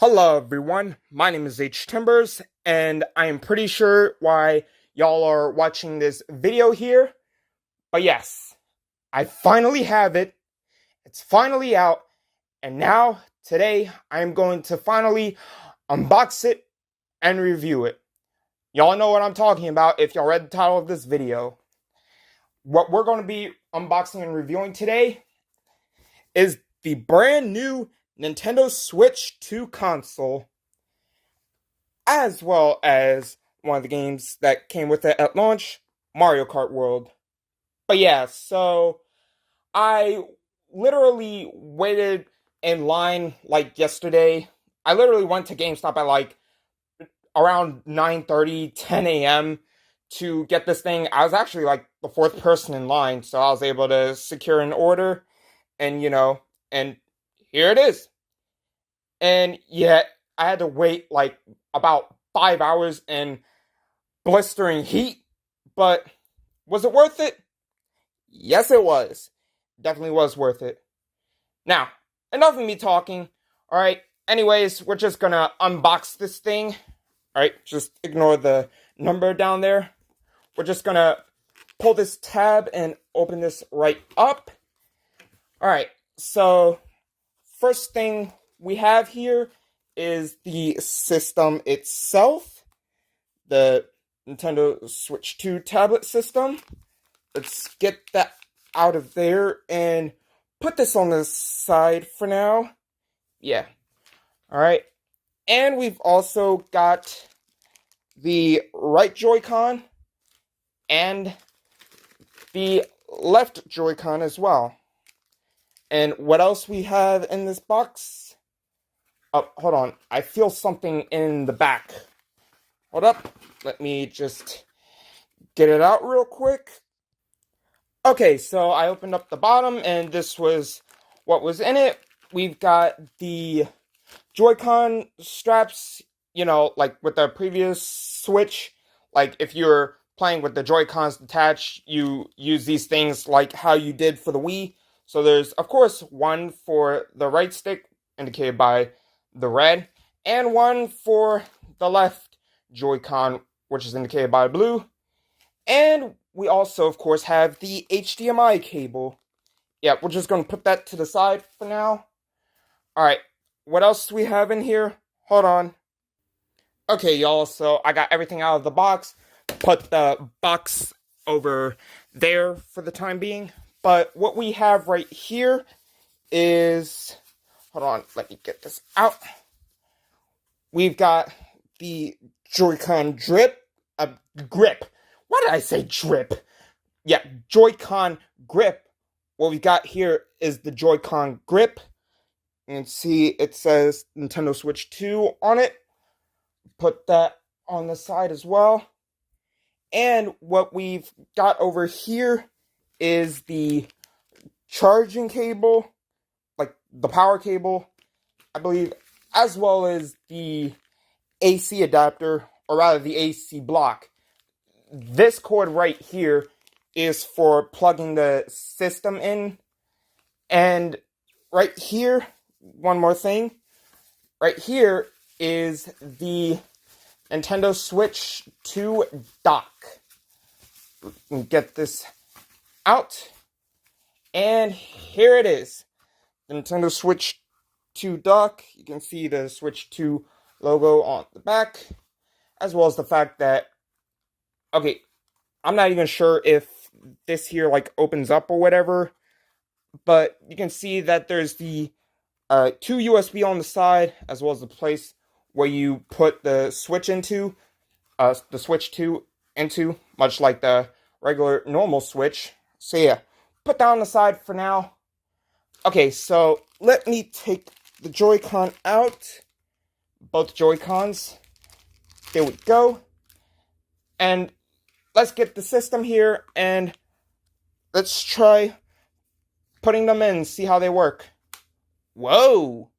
Hello everyone, my name is H Timbers, and I am pretty sure why y'all are watching this video here. But yes, I finally have it. It's finally out, and now, today, I am going to finally unbox it and review it. Y'all know what I'm talking about if y'all read the title of this video. What we're going to be unboxing and reviewing today is the brand new Nintendo Switch 2 console, as well as one of the games that came with it at launch, Mario Kart World. But yeah, so I literally waited in line like yesterday. I literally went to GameStop at like around 9:30, 10 a.m. to get this thing. I was actually like the fourth person in line, so I was able to secure an order, and and here it is. And yet, I had to wait like about 5 hours in blistering heat, but was it worth it? Yes, it was. Definitely was worth it. Now, enough of me talking. Alright, anyways, we're just gonna unbox this thing. Alright, just ignore the number down there. We're just gonna pull this tab and open this right up. Alright, so first thing we have here is the system itself, the Nintendo Switch 2 tablet system. Let's get that out of there and put this on the side for now. Yeah. Alright. And we've also got the right Joy-Con and the left Joy-Con as well. And what else we have in this box? Oh, hold on. I feel something in the back. Hold up. Let me just get it out real quick. Okay, so I opened up the bottom, and this was what was in it. We've got the Joy-Con straps, like with the previous Switch. Like, if you're playing with the Joy-Cons detached, you use these things like how you did for the Wii. So there's, of course, one for the right stick, indicated by the red, and one for the left Joy-Con, which is indicated by blue. And we also, of course, have the HDMI cable. Yeah, we're just going to put that to the side for now. Alright, what else do we have in here? Hold on. Okay, y'all, so I got everything out of the box. Put the box over there for the time being. But what we have right here is... Hold on, let me get this out. We've got the Joy-Con grip. Why did I say drip? Yeah, Joy-Con grip. What we got here is the Joy-Con grip. You can see it says Nintendo Switch 2 on it. Put that on the side as well. And what we've got over here is the charging cable, like the power cable, I believe, as well as the AC adapter, or rather the AC block. This cord right here is for plugging the system in. And right here, one more thing. Right here is the Nintendo Switch 2 dock. Let me get this out. And here it is. The Nintendo Switch 2 dock. You can see the Switch 2 logo on the back, as well as the fact that, okay, I'm not even sure if this here like opens up or whatever, but you can see that there's the two USB on the side, as well as the place where you put the Switch into, the Switch 2 into, much like the regular normal Switch. So yeah, put that on the side for now. Okay, so let me take the Joy-Con out. Both Joy-Cons. There we go. And let's get the system here, and let's try putting them in, see how they work. Whoa!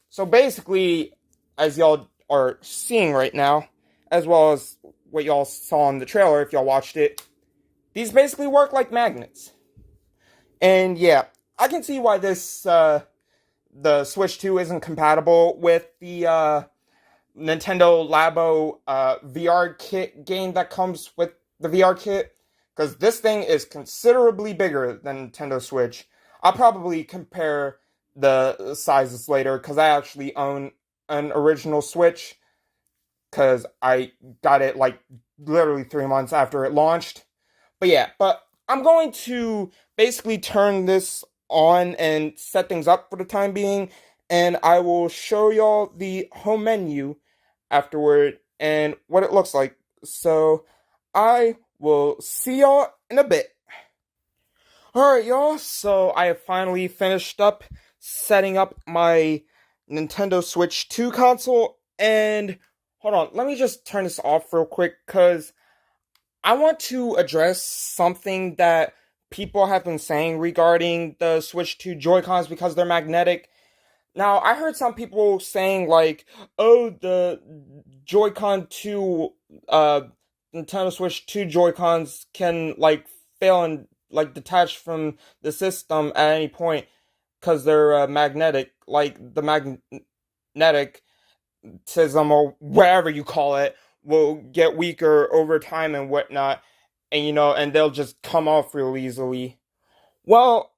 So basically, as y'all are seeing right now, as well as what y'all saw in the trailer if y'all watched it, these basically work like magnets. And yeah, I can see why this the Switch 2 isn't compatible with the Nintendo Labo VR kit game that comes with the VR kit, because this thing is considerably bigger than Nintendo Switch. I'll probably compare the sizes later because I actually own an original Switch because I got it like literally 3 months after it launched. But yeah, but I'm going to basically turn this on and set things up for the time being, and I will show y'all the home menu afterward and what it looks like. So I will see y'all in a bit. Alright, y'all, so I have finally finished up setting up my Nintendo Switch 2 console, and hold on, let me just turn this off real quick, because I want to address something that people have been saying regarding the Switch 2 Joy-Cons because they're magnetic. Now, I heard some people saying, like, oh, the Joy-Con 2, Nintendo Switch 2 Joy-Cons can, like, fail and, like, detach from the system at any point because they're magnetic. Like, the magnetic system, or whatever you call it, will get weaker over time and whatnot, and, and they'll just come off real easily. Well,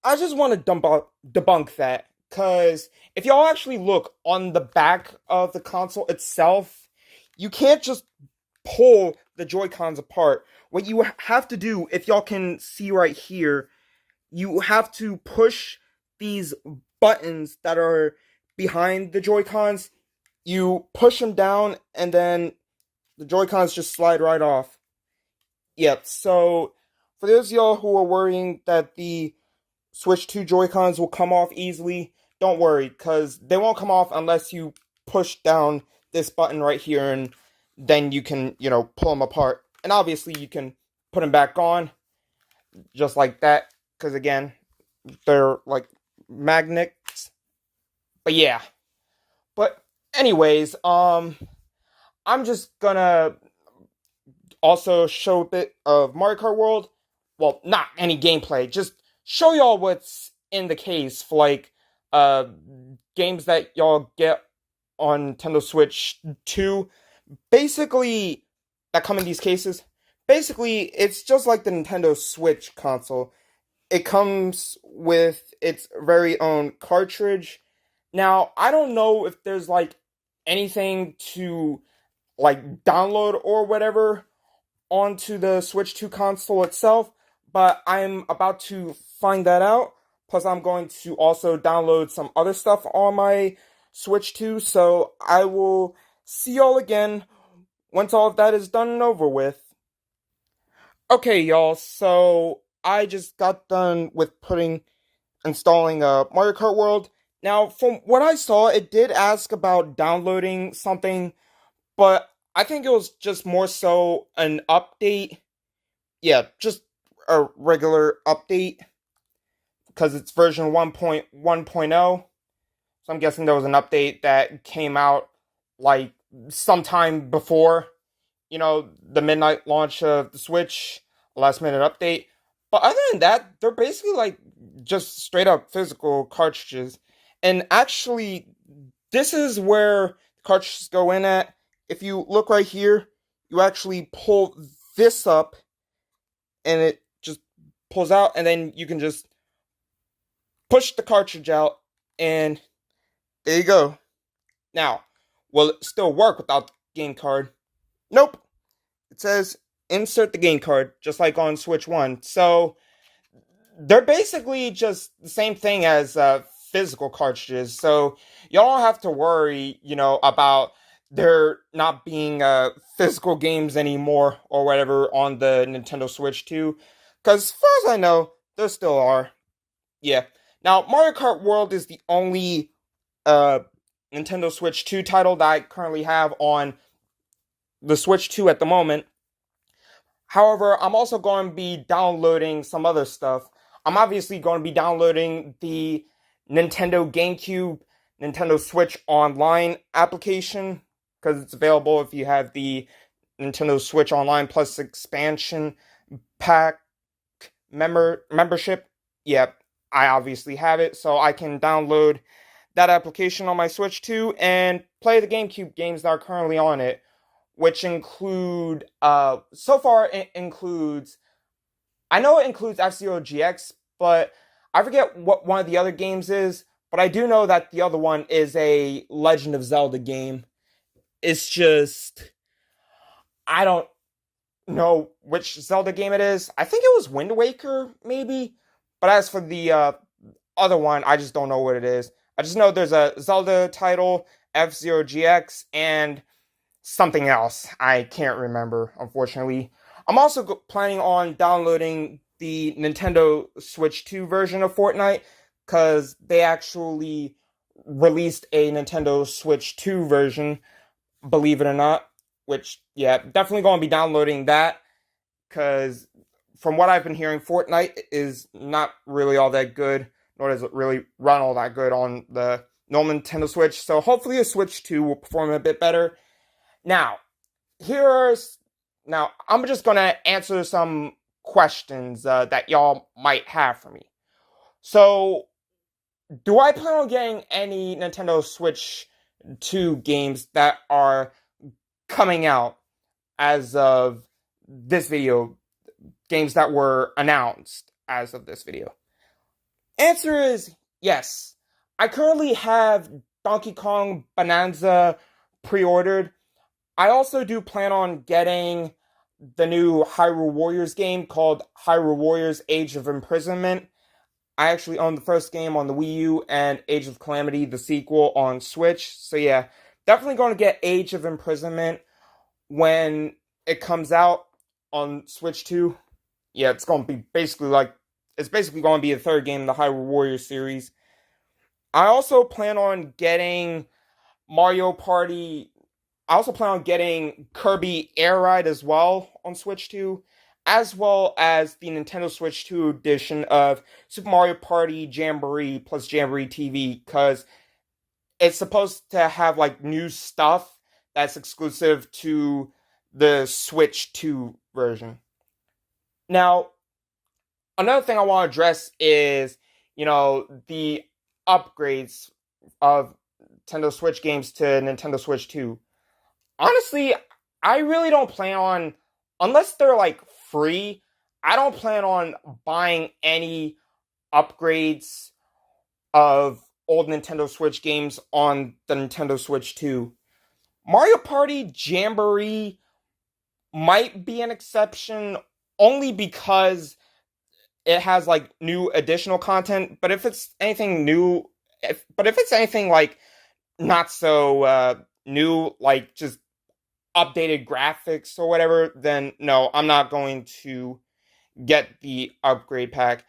I just want to debunk that, because if y'all actually look on the back of the console itself, you can't just pull the Joy-Cons apart. What you have to do, if y'all can see right here, you have to push these buttons that are behind the Joy-Cons. You push them down, and then the Joy-Cons just slide right off. Yep, so for those of y'all who are worrying that the Switch 2 Joy-Cons will come off easily, don't worry, because they won't come off unless you push down this button right here, and then you can, pull them apart. And obviously you can put them back on, just like that, because again, they're like magnets. But yeah. But anyways, I'm just gonna also show a bit of Mario Kart World. Well, not any gameplay, just show y'all what's in the case for, like, games that y'all get on Nintendo Switch 2. Basically, that come in these cases. Basically, it's just like the Nintendo Switch console. It comes with its very own cartridge. Now, I don't know if there's, like, anything to, like, download or whatever onto the Switch 2 console itself, but I'm about to find that out. Plus, I'm going to also download some other stuff on my Switch 2, so I will see y'all again once all of that is done and over with. Okay, y'all, so I just got done with installing Mario Kart World. Now, from what I saw, it did ask about downloading something, but I think it was just more so an update. Yeah, just a regular update, because it's version 1.1.0. So I'm guessing there was an update that came out like sometime before, the midnight launch of the Switch, a last minute update. But other than that, they're basically like just straight up physical cartridges. And actually, this is where the cartridges go in at. If you look right here, you actually pull this up and it just pulls out, and then you can just push the cartridge out, and there you go. Now, will it still work without the game card? Nope. It says insert the game card, just like on Switch 1. So, they're basically just the same thing as physical cartridges. So, y'all don't have to worry, about there not being physical games anymore or whatever on the Nintendo Switch 2. Because as far as I know, there still are. Yeah. Now, Mario Kart World is the only Nintendo Switch 2 title that I currently have on the Switch 2 at the moment. However, I'm also going to be downloading some other stuff. I'm obviously going to be downloading the Nintendo GameCube, Nintendo Switch Online application, because it's available if you have the Nintendo Switch Online Plus expansion pack membership. Yep. I obviously have it, so I can download that application on my Switch 2 and play the GameCube games that are currently on it, which include, so far it includes, I know it includes F-Zero GX, but I forget what one of the other games is, but I do know that the other one is a Legend of Zelda game. It's just, I don't know which Zelda game it is. I think it was Wind Waker, maybe. But as for the other one, I just don't know what it is. I just know there's a Zelda title, F-Zero GX, and something else. I can't remember, unfortunately. I'm also planning on downloading the Nintendo Switch 2 version of Fortnite, because they actually released a Nintendo Switch 2 version, believe it or not. Which, yeah, definitely going to be downloading that, because from what I've been hearing, Fortnite is not really all that good, nor does it really run all that good on the normal Nintendo Switch. So hopefully the Switch 2 will perform a bit better. Now, I'm just going to answer some questions that y'all might have for me. So, do I plan on getting any Nintendo Switch 2 games that are coming out as of this video, games that were announced as of this video? Answer is yes. I currently have Donkey Kong Bonanza pre-ordered. I also do plan on getting the new Hyrule Warriors game called Hyrule Warriors Age of Imprisonment. I actually own the first game on the Wii U and Age of Calamity, the sequel, on Switch. So yeah, definitely going to get Age of Imprisonment when it comes out on Switch 2. Yeah, it's going to be basically going to be the third game in the Hyrule Warriors series. I also plan on getting Mario Party. I also plan on getting Kirby Air Ride as well on Switch 2, as well as the Nintendo Switch 2 edition of Super Mario Party Jamboree plus Jamboree TV, because it's supposed to have like new stuff that's exclusive to the Switch 2 version. Now, another thing I want to address is, the upgrades of Nintendo Switch games to Nintendo Switch 2. Honestly, I really don't plan on, unless they're like free, I don't plan on buying any upgrades of old Nintendo Switch games on the Nintendo Switch 2. Mario Party Jamboree might be an exception, only because it has like new additional content. But if it's anything new, if it's anything like not so new, like just updated graphics or whatever, then no, I'm not going to get the upgrade pack.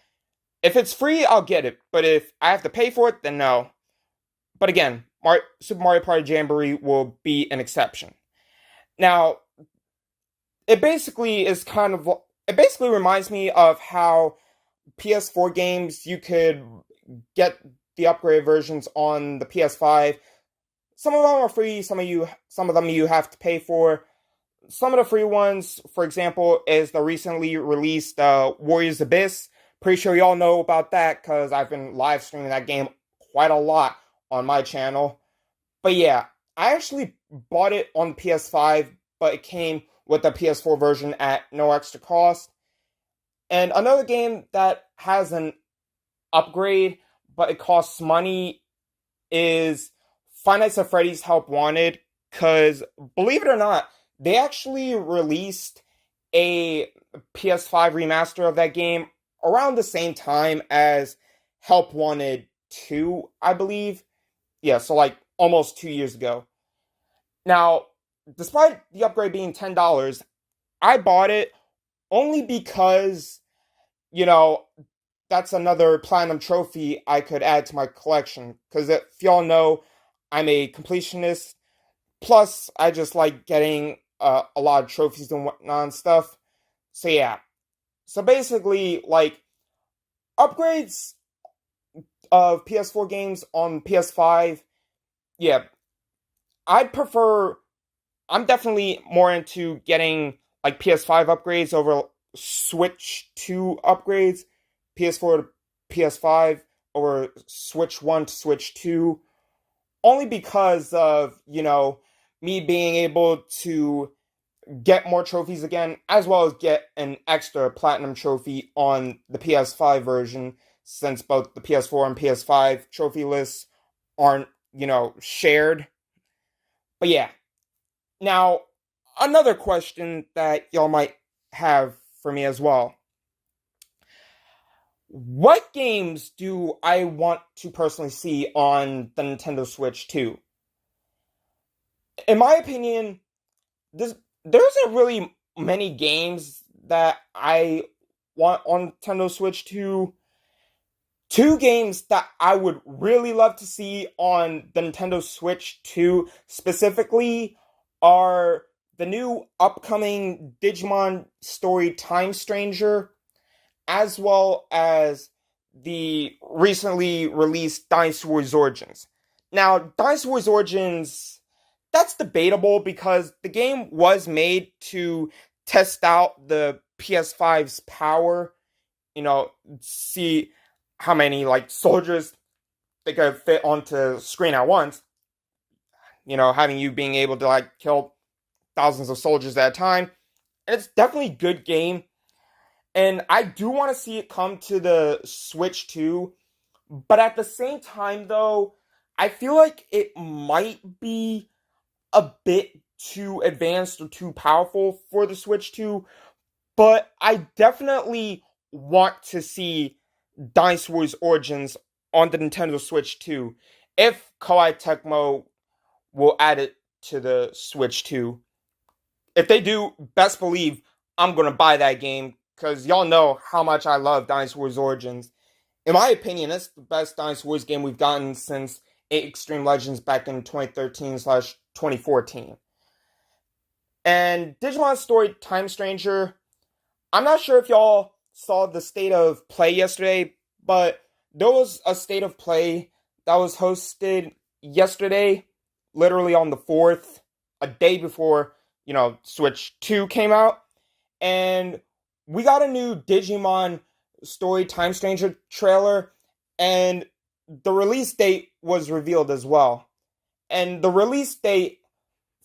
If it's free, I'll get it. But if I have to pay for it, then no. But again, Super Mario Party Jamboree will be an exception. Now, it basically reminds me of how PS4 games, you could get the upgraded versions on the PS5. Some of them are free, some of them you have to pay for. Some of the free ones, for example, is the recently released Warriors Abyss. Pretty sure y'all know about that, because I've been live streaming that game quite a lot on my channel. But yeah, I actually bought it on PS5, but it came with the PS4 version at no extra cost. And another game that has an upgrade, but it costs money, is Five Nights at Freddy's Help Wanted, because, believe it or not, they actually released a PS5 remaster of that game around the same time as Help Wanted 2, I believe. Yeah, so like almost 2 years ago. Now, despite the upgrade being $10, I bought it only because, that's another platinum trophy I could add to my collection. Because if y'all know, I'm a completionist. Plus, I just like getting a lot of trophies and whatnot and stuff. So yeah. So basically, like, upgrades of PS4 games on PS5, yeah, I'm definitely more into getting like PS5 upgrades over Switch 2 upgrades. PS4 PS5 over Switch 1 to Switch 2, only because of, me being able to get more trophies again, as well as get an extra platinum trophy on the PS5 version, since both the PS4 and PS5 trophy lists aren't, shared. But yeah, now another question that y'all might have for me as well. What games do I want to personally see on the Nintendo Switch 2? In my opinion, there isn't really many games that I want on Nintendo Switch 2. Two games that I would really love to see on the Nintendo Switch 2 specifically are the new upcoming Digimon story Time Stranger, as well as the recently released Dynasty Warriors Origins. Now, Dynasty Warriors Origins, that's debatable because the game was made to test out the PS5's power, see how many soldiers they could fit onto screen at once. Having you being able to kill thousands of soldiers at a time. And it's definitely a good game. And I do want to see it come to the Switch too. But at the same time, though, I feel like it might be a bit too advanced or too powerful for the Switch 2. But I definitely want to see Dynasty Warriors Origins on the Nintendo Switch 2 if Koei Tecmo will add it to the Switch 2. If they do, best believe I'm going to buy that game because y'all know how much I love Dynasty Warriors Origins. In my opinion, it's the best Dynasty Warriors game we've gotten since 8 Extreme Legends back in 2013/2014. And Digimon Story Time Stranger, I'm not sure if y'all saw the state of play yesterday, but there was a state of play that was hosted yesterday, literally on the 4th, a day before, Switch 2 came out. And we got a new Digimon Story Time Stranger trailer, and the release date was revealed as well. And the release date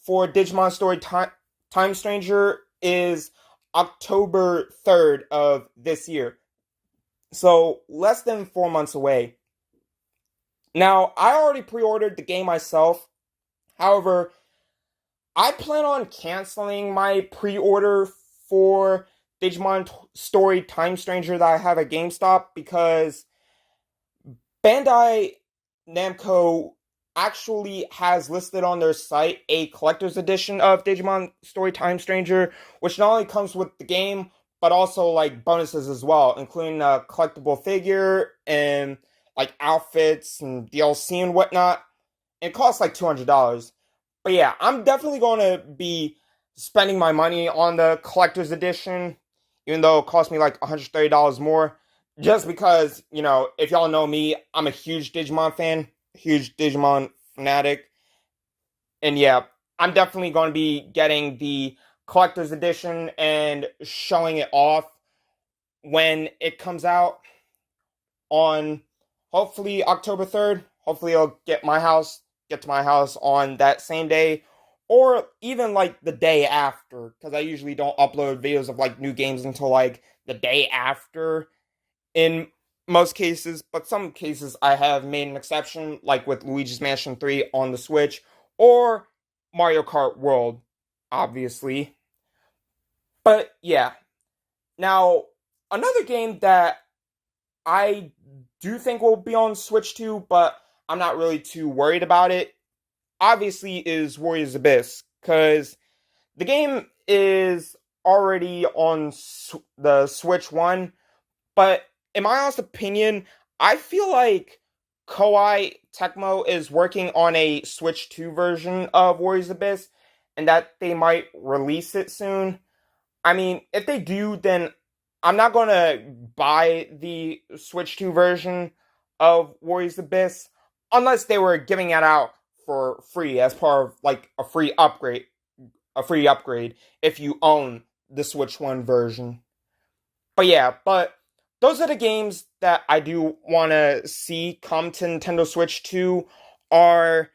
for Digimon Story Time Stranger is October 3rd of this year. So less than 4 months away. Now, I already pre-ordered the game myself. However, I plan on canceling my pre-order for Digimon Story Time Stranger that I have at GameStop because Bandai Namco actually has listed on their site a collector's edition of Digimon Story Time Stranger, which not only comes with the game, but also bonuses as well, including a collectible figure and outfits and DLC and whatnot. And it costs $200. But yeah, I'm definitely going to be spending my money on the collector's edition, even though it cost me $130 more. Just because, if y'all know me, I'm a huge Digimon fan, huge Digimon fanatic. And yeah, I'm definitely going to be getting the collector's edition and showing it off when it comes out on hopefully October 3rd. Hopefully it'll get to my house on that same day, or even the day after, because I usually don't upload videos of new games until the day after in most cases, but some cases I have made an exception, like with Luigi's Mansion 3 on the Switch, or Mario Kart World, obviously. But yeah, now another game that I do think will be on Switch 2, but I'm not really too worried about it, obviously, is Warriors Abyss, because the game is already on the Switch 1, but in my honest opinion, I feel like Koei Tecmo is working on a Switch 2 version of Warriors Abyss, and that they might release it soon. I mean, if they do, then I'm not going to buy the Switch 2 version of Warriors Abyss, unless they were giving it out for free as part of a free upgrade if you own the Switch 1 version. But yeah, those are the games that I do want to see come to Nintendo Switch 2 are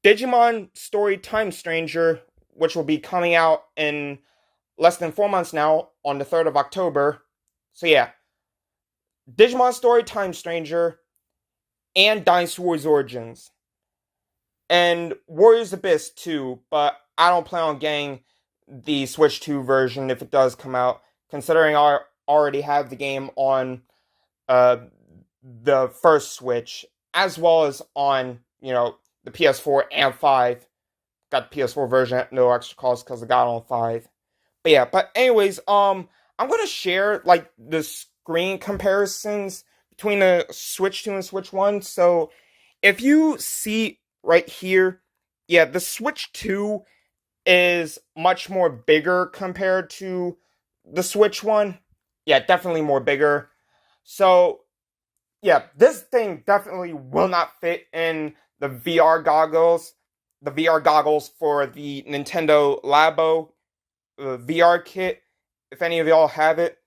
Digimon Story Time Stranger, which will be coming out in less than 4 months now on the 3rd of October. So yeah, Digimon Story Time Stranger and Dynasty Warriors Origins. And Warriors Abyss too, but I don't plan on getting the Switch 2 version if it does come out, considering I already have the game on uh, the first Switch, as well as on, the PS4 and 5. Got the PS4 version at no extra cost because I got it on 5. But anyways, I'm gonna share like the screen comparisons between the Switch 2 and Switch 1. So if you see right here, yeah, the Switch 2 is much more bigger compared to the Switch 1. Yeah, definitely more bigger. So yeah, this thing definitely will not fit in the VR goggles. The VR goggles for the Nintendo Labo VR kit. If any of y'all have it,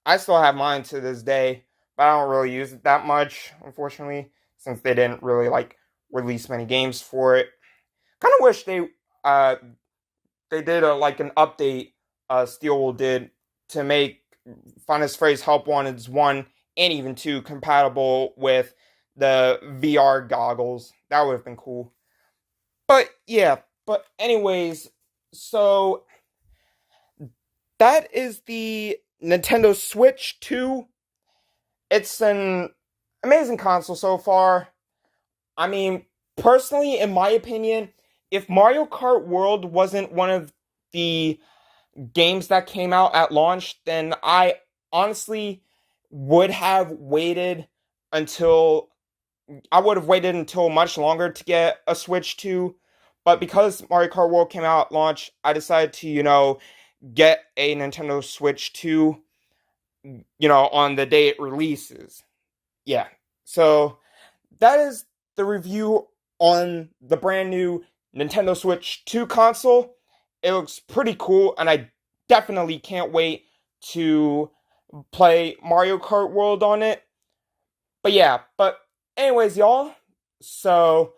I still have mine to this day, but I don't really use it that much, unfortunately, since they didn't really like release many games for it. Kind of wish they did like an update. Steelwool did to make Final Phrase Help Wanted's 1 and even 2 compatible with the VR goggles. That would have been cool. But yeah, but anyways, so that is the Nintendo Switch 2. It's an amazing console so far. I mean, personally, in my opinion, if Mario Kart World wasn't one of the games that came out at launch, then I honestly would have waited until much longer to get a Switch 2. But because Mario Kart World came out at launch, I decided to, get a Nintendo Switch 2, on the day it releases. Yeah. So that is the review on the brand new Nintendo Switch 2 console. It looks pretty cool, and I definitely can't wait to play Mario Kart World on it. But anyways, y'all, so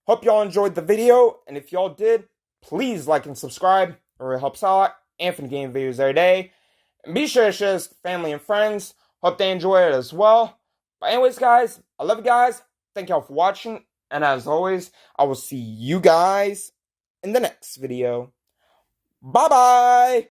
hope y'all enjoyed the video, and if y'all did, please like and subscribe. It really helps out. Infinite game videos every day. And be sure to share this with family and friends. Hope they enjoy it as well. But anyways, guys, I love you guys. Thank y'all for watching. And as always, I will see you guys in the next video. Bye-bye!